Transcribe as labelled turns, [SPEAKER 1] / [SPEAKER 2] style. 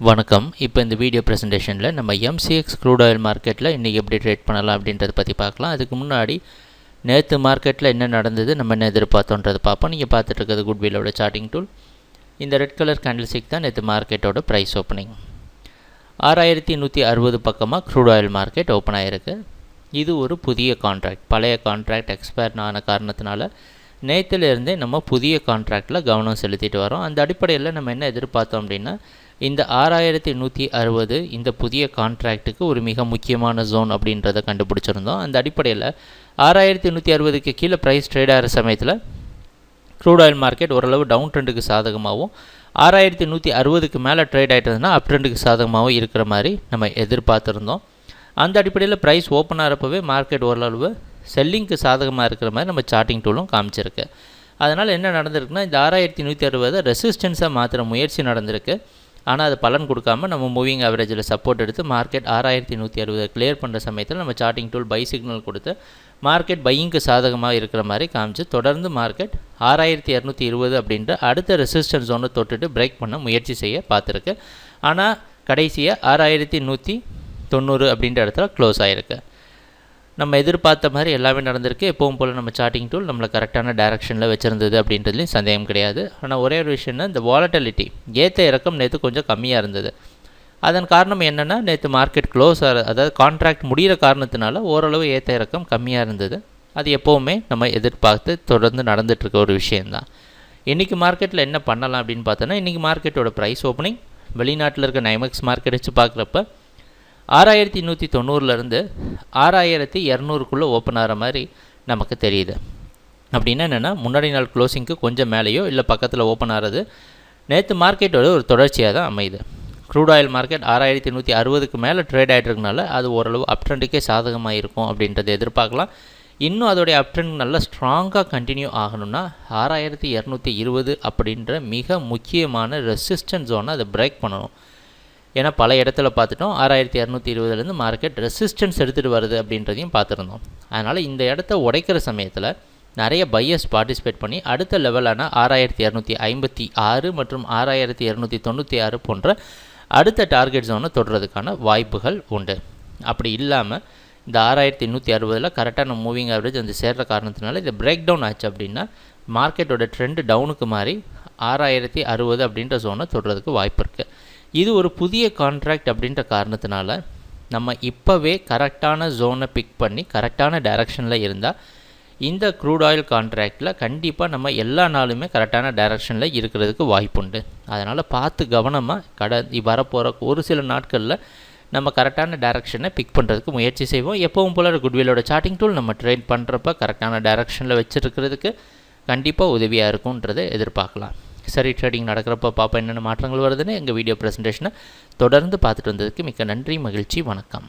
[SPEAKER 1] வணக்கம். இப்போ இந்த வீடியோ ப்ரெசன்டேஷனில் நம்ம எம்சிஎக்ஸ் க்ரூட் ஆயில் மார்க்கெட்டில் இன்றைக்கி எப்படி ட்ரேட் பண்ணலாம் அப்படின்றத பற்றி பார்க்கலாம். அதுக்கு முன்னாடி நேற்று மார்க்கெட்டில் என்ன நடந்தது, நம்ம என்ன எதிர்பார்த்தோன்றதை பார்ப்போம். நீங்கள் பார்த்துட்டு இருக்கிறது குட்வில்லோட சார்ட்டிங் டூல். இந்த ரெட் கலர் கேண்டில் ஸ்டிக் தான் நேற்று மார்க்கெட்டோட ப்ரைஸ் ஓப்பனிங். 6160 பக்கமாக க்ரூட் ஆயில் மார்க்கெட் ஓப்பன் ஆகிருக்கு. இது ஒரு புதிய கான்ட்ராக்ட். பழைய கான்ட்ராக்ட் எக்ஸ்பயர் ஆன காரணத்தினால நேற்றுலேருந்தே நம்ம புதிய கான்ட்ராக்டில் கவனம் செலுத்திட்டு வரோம். அந்த அடிப்படையில் நம்ம என்ன எதிர்பார்த்தோம் அப்படின்னா, இந்த 6160 இந்த புதிய கான்ட்ராக்ட்டுக்கு ஒரு மிக முக்கியமான ஜோன் அப்படின்றத கண்டுபிடிச்சிருந்தோம். அந்த அடிப்படையில் 6160க்கு கீழே ப்ரைஸ் ட்ரேட் ஆகிற சமயத்தில் க்ரூட் ஆயில் மார்க்கெட் ஓரளவு டவுன் ட்ரெண்டுக்கு சாதகமாகவும், 6160க்கு மேலே ட்ரேட் ஆகிட்டதுன்னா அப் ட்ரெண்டுக்கு சாதகமாகவும் இருக்கிற மாதிரி நம்ம எதிர்பார்த்துருந்தோம். அந்த அடிப்படையில் ப்ரைஸ் ஓப்பன் ஆகிறப்பவே மார்க்கெட் ஓரளவு செல்லிங்க்கு சாதகமாக இருக்கிற மாதிரி நம்ம சார்ட்டிங் டூலும் காமிச்சிருக்கு. அதனால் என்ன நடந்திருக்குன்னா, இந்த 6160 ரெசிஸ்டன்ஸாக மாற்றுற முயற்சி நடந்திருக்கு. ஆனால் அது பலன் கொடுக்காம நம்ம மூவிங் ஆவரேஜில் சப்போர்ட் எடுத்து மார்க்கெட் 6160 கிளியர் பண்ணுற சமயத்தில் நம்ம சார்ட்டிங் டூல் பை சிக்னல் கொடுத்து மார்க்கெட் பையிங்க்கு சாதகமாக இருக்கிற மாதிரி காமிச்சு தொடர்ந்து மார்க்கெட் 6220 அப்படின்ற அடுத்த ரெசிஸ்டன்ஸ் ஜோனை தொட்டுட்டு பிரேக் பண்ண முயற்சி செய்ய பார்த்துருக்கு. ஆனால் கடைசியாக 6190 அப்படின்ற இடத்துல க்ளோஸ் ஆகிருக்கு. நம்ம எதிர்பார்த்த மாதிரி எல்லாமே நடந்திருக்கு. எப்பவும் போல் நம்ம சார்ட்டிங் டூல் நம்மளை கரெக்டான டைரக்ஷனில் வச்சுருந்தது அப்படின்றதுலையும் சந்தேகம் கிடையாது. ஆனால் ஒரே ஒரு விஷயம்னா, இந்த வாலட்டிலிட்டி ஏற்ற இறக்கம் நேற்று கொஞ்சம் கம்மியாக இருந்தது. அதன் காரணம் என்னென்னா, நேற்று மார்க்கெட் க்ளோஸ் அதாவது கான்ட்ராக்ட் முடிகிற காரணத்தினால ஓரளவு ஏற்ற இறக்கம் கம்மியாக இருந்தது. அது எப்போவுமே நம்ம எதிர்பார்த்து தொடர்ந்து நடந்துகிட்ருக்க ஒரு விஷயந்தான். இன்றைக்கி மார்க்கெட்டில் என்ன பண்ணலாம் அப்படின்னு பார்த்தோன்னா, இன்றைக்கி மார்க்கெட்டோட ப்ரைஸ் ஓப்பனிங் வெளிநாட்டில் இருக்க நைமெக்ஸ் மார்க்கெட் வச்சு பார்க்குறப்ப 6190லேருந்து 6200க்குள்ளே ஓப்பன் ஆகிற மாதிரி நமக்கு தெரியுது. அப்படின்னா என்னென்னா, முன்னாடி நாள் க்ளோசிங்க்கு கொஞ்சம் மேலேயோ இல்லை பக்கத்தில் ஓப்பன் ஆகிறது நேற்று மார்க்கெட்டோட ஒரு தொடர்ச்சியாக தான் அமையுது. க்ரூட் ஆயில் மார்க்கெட் 6160க்கு மேலே ட்ரேட் ஆகிட்டுருக்கனால அது ஓரளவு அப் ட்ரெண்டுக்கே சாதகமாக இருக்கும் அப்படின்றத எதிர்பார்க்கலாம். இன்னும் அதோடைய அப் ட்ரெண்ட் நல்லா ஸ்ட்ராங்காக கண்டினியூ ஆகணும்னா 6220 அப்படின்ற மிக முக்கியமான ரெசிஸ்டன்ஸ் ஜோனை அதை பிரேக் பண்ணணும். ஏன்னா பல இடத்துல பார்த்துட்டோம் 6220லேருந்து மார்க்கெட் ரெசிஸ்டன்ஸ் எடுத்துகிட்டு வருது அப்படின்றதையும் பார்த்துருந்தோம். அதனால் இந்த இடத்த உடைக்கிற சமயத்தில் நிறைய பையர்ஸ் பார்ட்டிசிபேட் பண்ணி அடுத்த லெவலான 6256 மற்றும் 6296 போன்ற அடுத்த டார்கெட் ஜோனை தொடுறதுக்கான வாய்ப்புகள் உண்டு. அப்படி இல்லாமல் இந்த 6160 கரெக்டான மூவிங் ஆவரேஜ் வந்து சேர்கிற காரணத்தினால இதை பிரேக் டவுன் ஆச்சு அப்படின்னா மார்க்கெட்டோட ட்ரெண்டு டவுனுக்கு மாறி 6060 அப்படின்ற ஜோனை தொடுறதுக்கு வாய்ப்பு இருக்குது. இது ஒரு புதிய கான்ட்ராக்ட் அப்படின்ற காரணத்தினால நம்ம இப்போவே கரெக்டான ஜோனை பிக் பண்ணி கரெக்டான டைரக்ஷனில் இருந்தால் இந்த க்ரூட் ஆயில் கான்ட்ராக்டில் கண்டிப்பாக நம்ம எல்லா நாளுமே கரெக்டான டைரக்ஷனில் இருக்கிறதுக்கு வாய்ப்புண்டு. அதனால் பார்த்து கவனமாக வரப்போகிற ஒரு சில நாட்களில் நம்ம கரெக்டான டைரக்ஷனை பிக் பண்ணுறதுக்கு முயற்சி செய்வோம். எப்பவும் போல் குட்வில்லோட சார்ட்டிங் டூல் நம்ம ட்ரேட் பண்ணுறப்ப கரெக்டான டைரக்ஷனில் வச்சுருக்கிறதுக்கு கண்டிப்பாக உதவியாக இருக்கும்ன்றதை எதிர்பார்க்கலாம். சரி, ட்ரேடிங் நடக்கிறப்ப பார்ப்போம் என்னென்ன மாற்றங்கள் வருதுன்னு. எங்கள் வீடியோ ப்ரெசன்டேஷனை தொடர்ந்து பார்த்துட்டு வந்ததுக்கு மிக்க நன்றி, மகிழ்ச்சி, வணக்கம்.